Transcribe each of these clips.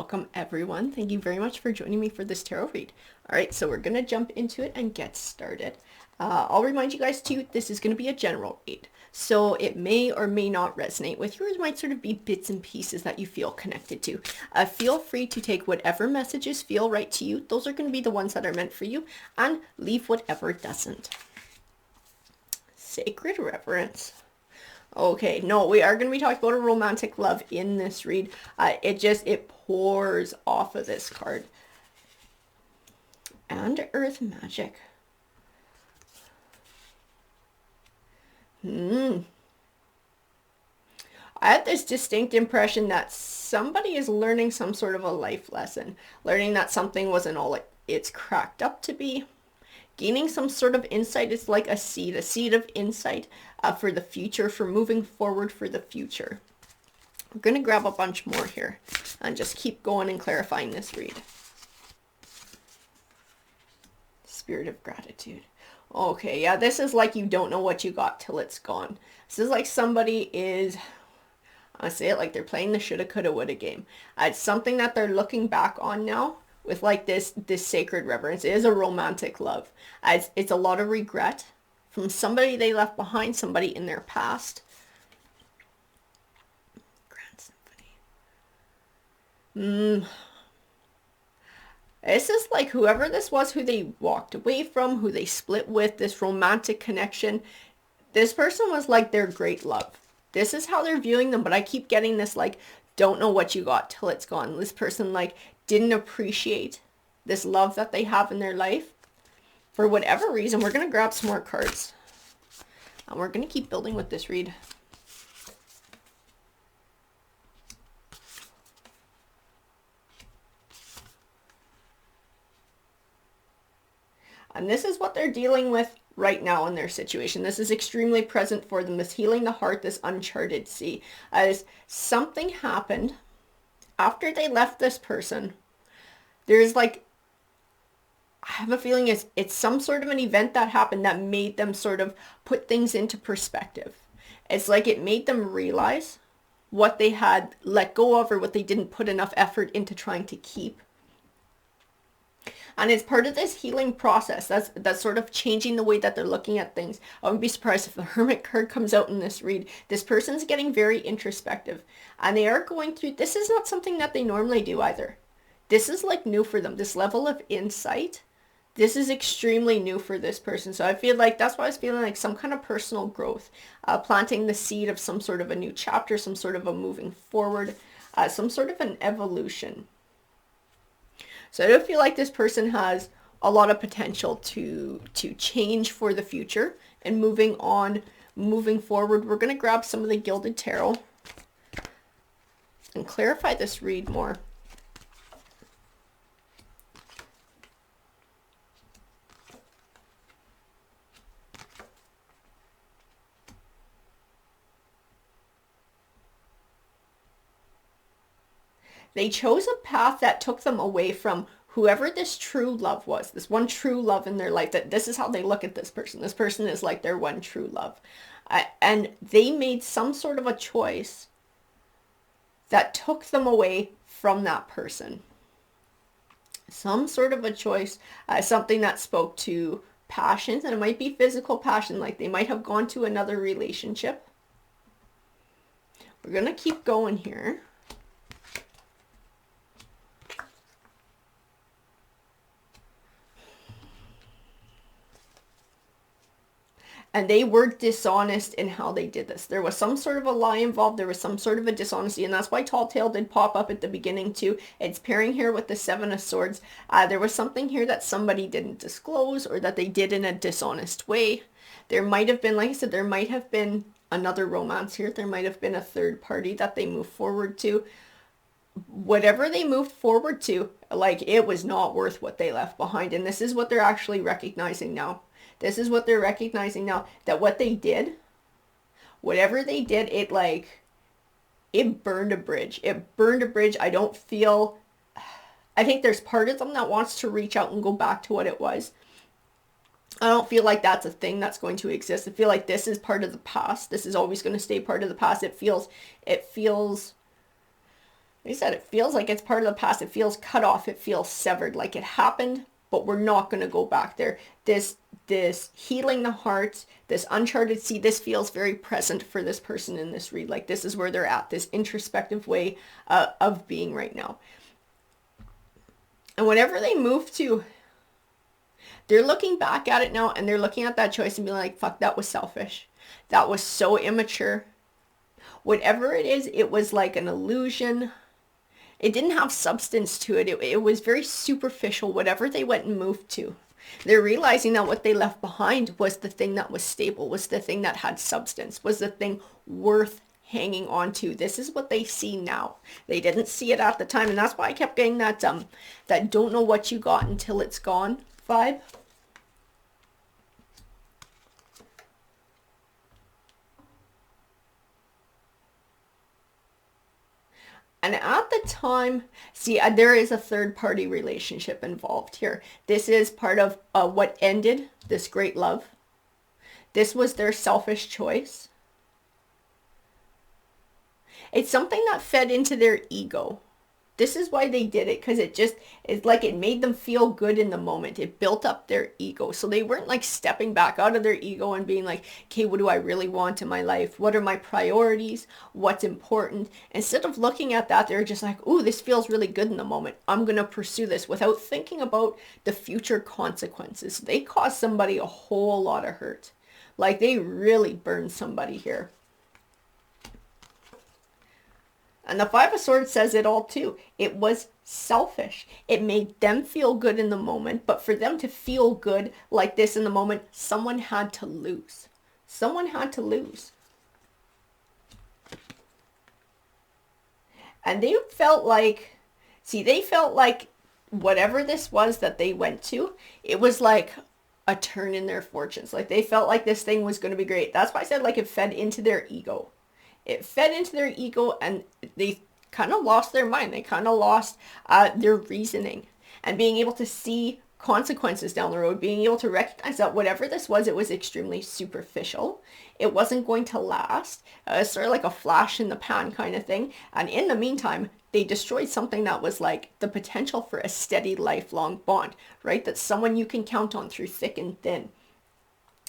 welcome everyone. Thank you very much for joining me for this tarot read. All right, so we're going to jump into it and get started. I'll remind you guys too, this is going to be a general read. So it may or may not resonate with you. It might sort of be bits and pieces that you feel connected to. Feel free to take whatever messages feel right to you. Those are going to be the ones that are meant for you, and leave whatever doesn't. Sacred Reverence. Okay, no, we are going to be talking about a romantic love in this read. It pours off of this card. And Earth Magic. I have this distinct impression that somebody is learning some sort of a life lesson. Learning that something wasn't all it's cracked up to be. Gaining some sort of insight. It's like a seed of insight for the future, for moving forward for the future. We're going to grab a bunch more here and just keep going and clarifying this read. Spirit of Gratitude. Okay, yeah, this is like you don't know what you got till it's gone. This is like somebody is, I say it like they're playing the shoulda, coulda, woulda game. It's something that they're looking back on now with like this sacred reverence. It is a romantic love. It's a lot of regret from somebody they left behind, somebody in their past. Grand Symphony. This is like whoever this was, who they walked away from, who they split with, this romantic connection. This person was like their great love. This is how they're viewing them, but I keep getting this like, don't know what you got till it's gone. This person like didn't appreciate this love that they have in their life. For whatever reason, we're going to grab some more cards. And we're going to keep building with this read. And this is what they're dealing with right now in their situation. This is extremely present for them. This healing the heart, this uncharted sea. As something happened after they left this person, there's like, I have a feeling it's some sort of an event that happened that made them sort of put things into perspective. It's like it made them realize what they had let go of or what they didn't put enough effort into trying to keep. And it's part of this healing process. That's sort of changing the way that they're looking at things. I wouldn't be surprised if the Hermit card comes out in this read. This person's getting very introspective. And they are going through, this is not something that they normally do either. This is like new for them. This level of insight, this is extremely new for this person. So I feel like that's why I was feeling like some kind of personal growth. Planting the seed of some sort of a new chapter, some sort of a moving forward, some sort of an evolution. So I do feel like this person has a lot of potential to change for the future and moving on, moving forward. We're going to grab some of the Gilded Tarot and clarify this read more. They chose a path that took them away from whoever this true love was, this one true love in their life. That this is how they look at this person. This person is like their one true love. And they made some sort of a choice that took them away from that person. Some sort of a choice, something that spoke to passions, and it might be physical passion, like they might have gone to another relationship. We're going to keep going here. And they were dishonest in how they did this. There was some sort of a lie involved. There was some sort of a dishonesty. And that's why Tall Tale did pop up at the beginning too. It's pairing here with the Seven of Swords. There was something here that somebody didn't disclose or that they did in a dishonest way. There might have been, like I said, there might have been another romance here. There might have been a third party that they moved forward to. Whatever they moved forward to, like it was not worth what they left behind. And this is what they're actually recognizing now. This is what they're recognizing now, that what they did, whatever they did, it burned a bridge. It burned a bridge. I think there's part of them that wants to reach out and go back to what it was. I don't feel like that's a thing that's going to exist. I feel like this is part of the past. This is always going to stay part of the past. It feels They said it feels like it's part of the past. It feels cut off. It feels severed, like it happened, but we're not going to go back there. This healing the heart, this uncharted sea, this feels very present for this person in this read. Like this is where they're at, this introspective way of being right now. And whenever they move to, they're looking back at it now and they're looking at that choice and being like, fuck, that was selfish. That was so immature. Whatever it is, it was like an illusion. It didn't have substance to it. It was very superficial, whatever they went and moved to. They're realizing that what they left behind was the thing that was stable, was the thing that had substance, was the thing worth hanging on to. This is what they see now. They didn't see it at the time. And that's why I kept getting that don't know what you got until it's gone vibe. And at the time, see, there is a third-party relationship involved here. This is part of what ended this great love. This was their selfish choice. It's something that fed into their ego. This is why they did it, because it's like it made them feel good in the moment. It built up their ego. So they weren't like stepping back out of their ego and being like, okay, what do I really want in my life? What are my priorities? What's important? Instead of looking at that, they're just like, ooh, this feels really good in the moment. I'm going to pursue this without thinking about the future consequences. They caused somebody a whole lot of hurt. Like they really burned somebody here. And the Five of Swords says it all too. It was selfish. It made them feel good in the moment, but for them to feel good like this in the moment, someone had to lose. Someone had to lose. And they felt like, they felt like whatever this was that they went to, it was like a turn in their fortunes. Like they felt like this thing was going to be great. That's why I said like it fed into their ego. It fed into their ego and they kind of lost their mind. They kind of lost their reasoning and being able to see consequences down the road, being able to recognize that whatever this was, it was extremely superficial. It wasn't going to last. Sort of like a flash in the pan kind of thing. And in the meantime, they destroyed something that was like the potential for a steady lifelong bond, right? That's someone you can count on through thick and thin.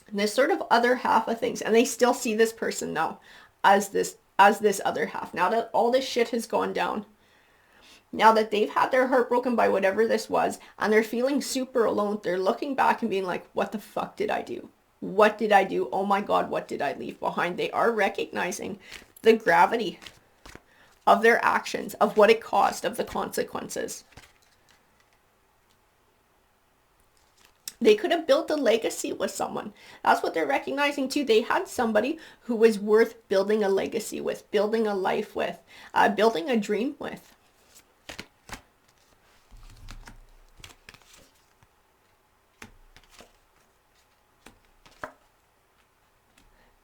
And this sort of other half of things, and they still see this person now as this other half. Now that all this shit has gone down, now that they've had their heart broken by whatever this was, and they're feeling super alone, they're looking back and being like, what the fuck did I do? What did I do? Oh my God, what did I leave behind? They are recognizing the gravity of their actions, of what it caused, of the consequences. They could have built a legacy with someone. That's what they're recognizing too. They had somebody who was worth building a legacy with, building a life with, building a dream with.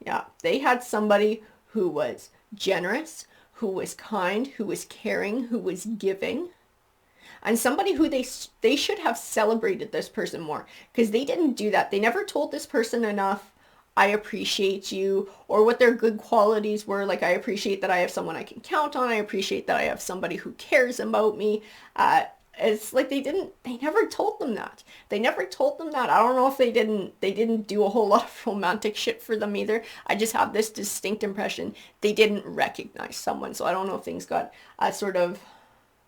Yeah, they had somebody who was generous, who was kind, who was caring, who was giving. And somebody who they should have celebrated this person more, because they didn't do that. They never told this person enough, I appreciate you, or what their good qualities were. Like, I appreciate that I have someone I can count on. I appreciate that I have somebody who cares about me. It's like they never told them that. They never told them that. I don't know if they didn't do a whole lot of romantic shit for them either. I just have this distinct impression they didn't recognize someone. So I don't know if things got sort of,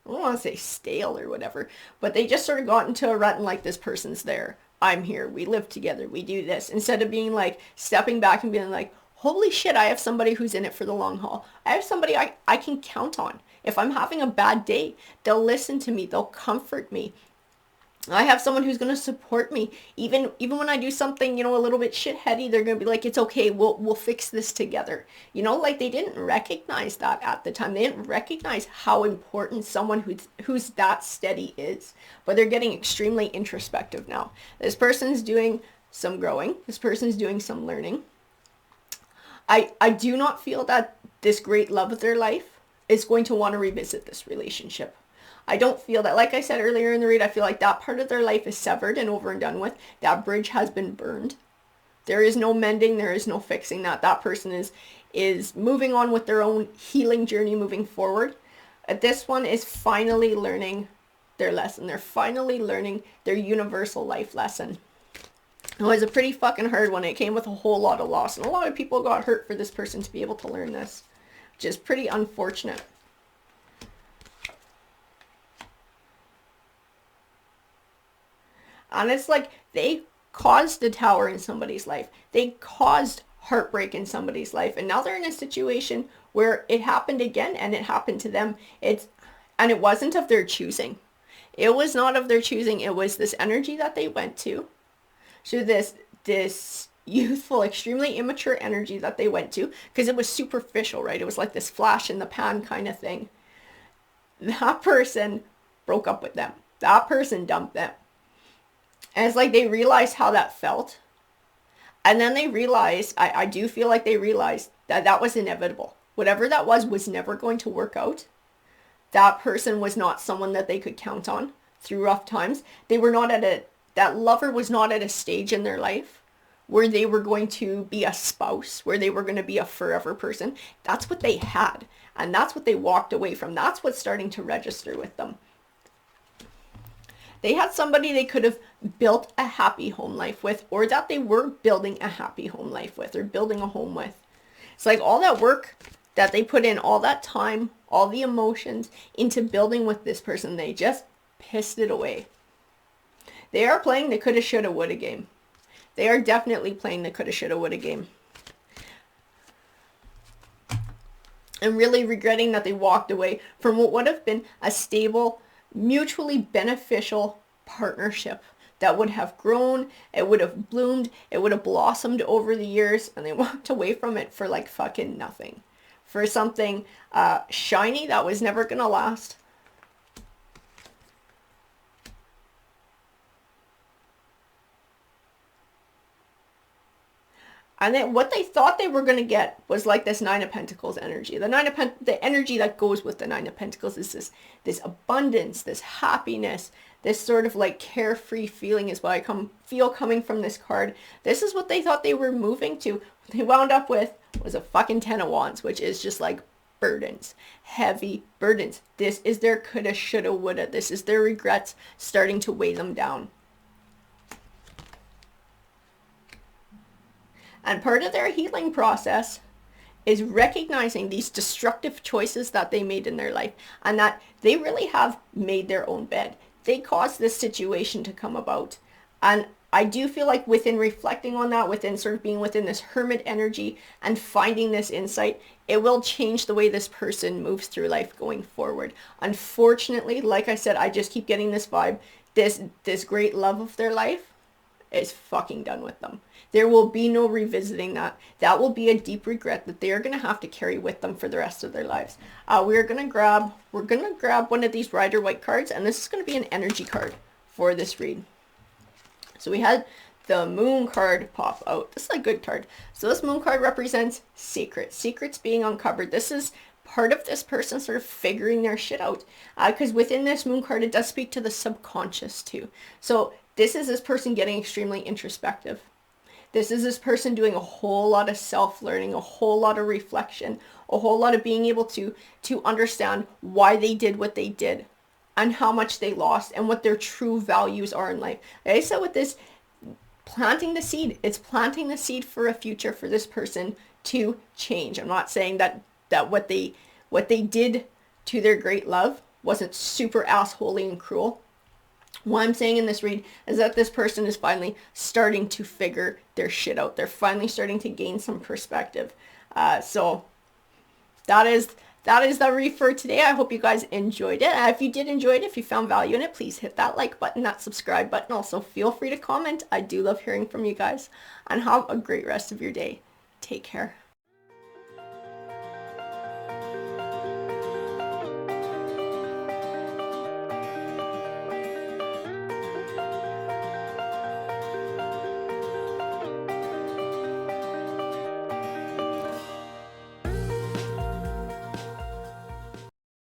I don't want to say stale or whatever, but they just sort of got into a rut and like, this person's there. I'm here. We live together. We do this. Instead of being like, stepping back and being like, holy shit, I have somebody who's in it for the long haul. I have somebody I can count on. If I'm having a bad day, they'll listen to me. They'll comfort me. I have someone who's going to support me. Even when I do something, a little bit shitheady, they're going to be like, it's okay. We'll fix this together. Like they didn't recognize that at the time. They didn't recognize how important someone who's that steady is. But they're getting extremely introspective now. This person's doing some growing. This person's doing some learning. I do not feel that this great love of their life is going to want to revisit this relationship. I don't feel that. Like I said earlier in the read, I feel like that part of their life is severed and over and done with. That bridge has been burned. There is no mending. There is no fixing that. That person is moving on with their own healing journey moving forward. This one is finally learning their lesson. They're finally learning their universal life lesson. It was a pretty fucking hard one. It came with a whole lot of loss. And a lot of people got hurt for this person to be able to learn this, which is pretty unfortunate. And it's like they caused the tower in somebody's life. They caused heartbreak in somebody's life. And now they're in a situation where it happened again and it happened to them. And it wasn't of their choosing. It was not of their choosing. It was this energy that they went to. So this youthful, extremely immature energy that they went to, because it was superficial, right? It was like this flash in the pan kind of thing. That person broke up with them. That person dumped them. And it's like they realized how that felt. And then they realized, I do feel like they realized that that was inevitable. Whatever that was never going to work out. That person was not someone that they could count on through rough times. They were not that lover was not at a stage in their life where they were going to be a spouse, where they were going to be a forever person. That's what they had. And that's what they walked away from. That's what's starting to register with them. They had somebody they could have built a happy home life with, or that they were building a happy home life with, or building a home with. It's like all that work that they put in, all that time, all the emotions into building with this person, they just pissed it away. They are playing the coulda, shoulda, woulda game. They are definitely playing the coulda, shoulda, woulda game. And really regretting that they walked away from what would have been a stable, mutually beneficial partnership that would have grown, it would have bloomed, it would have blossomed over the years, and they walked away from it for like fucking nothing. For something shiny that was never gonna last. And then what they thought they were going to get was like this Nine of Pentacles energy. The energy that goes with the Nine of Pentacles is this abundance, this happiness, this sort of like carefree feeling is what I feel coming from this card. This is what they thought they were moving to. What they wound up with was a fucking Ten of Wands, which is just like burdens, heavy burdens. This is their coulda, shoulda, woulda. This is their regrets starting to weigh them down. And part of their healing process is recognizing these destructive choices that they made in their life, and that they really have made their own bed. They caused this situation to come about. And I do feel like within reflecting on that, within sort of being within this hermit energy and finding this insight, it will change the way this person moves through life going forward. Unfortunately, like I said, I just keep getting this vibe. This great love of their life is fucking done with them. There will be no revisiting that. That will be a deep regret that they are going to have to carry with them for the rest of their lives. We're going to grab one of these Rider-Waite cards, and this is going to be an energy card for this read. So we had the Moon card pop out. This is a good card. So this Moon card represents secrets being uncovered. This is part of this person sort of figuring their shit out. Because within this Moon card, it does speak to the subconscious too. So this is this person getting extremely introspective. This is this person doing a whole lot of self-learning, a whole lot of reflection, a whole lot of being able to understand why they did what they did and how much they lost and what their true values are in life. Like I said with this, planting the seed. It's planting the seed for a future for this person to change. I'm not saying that what they did to their great love wasn't super assholey and cruel. What I'm saying in this read is that this person is finally starting to figure their shit out. They're finally starting to gain some perspective. So that is the read for today. I hope you guys enjoyed it. If you did enjoy it, if you found value in it, please hit that like button, that subscribe button. Also, feel free to comment. I do love hearing from you guys. And have a great rest of your day. Take care.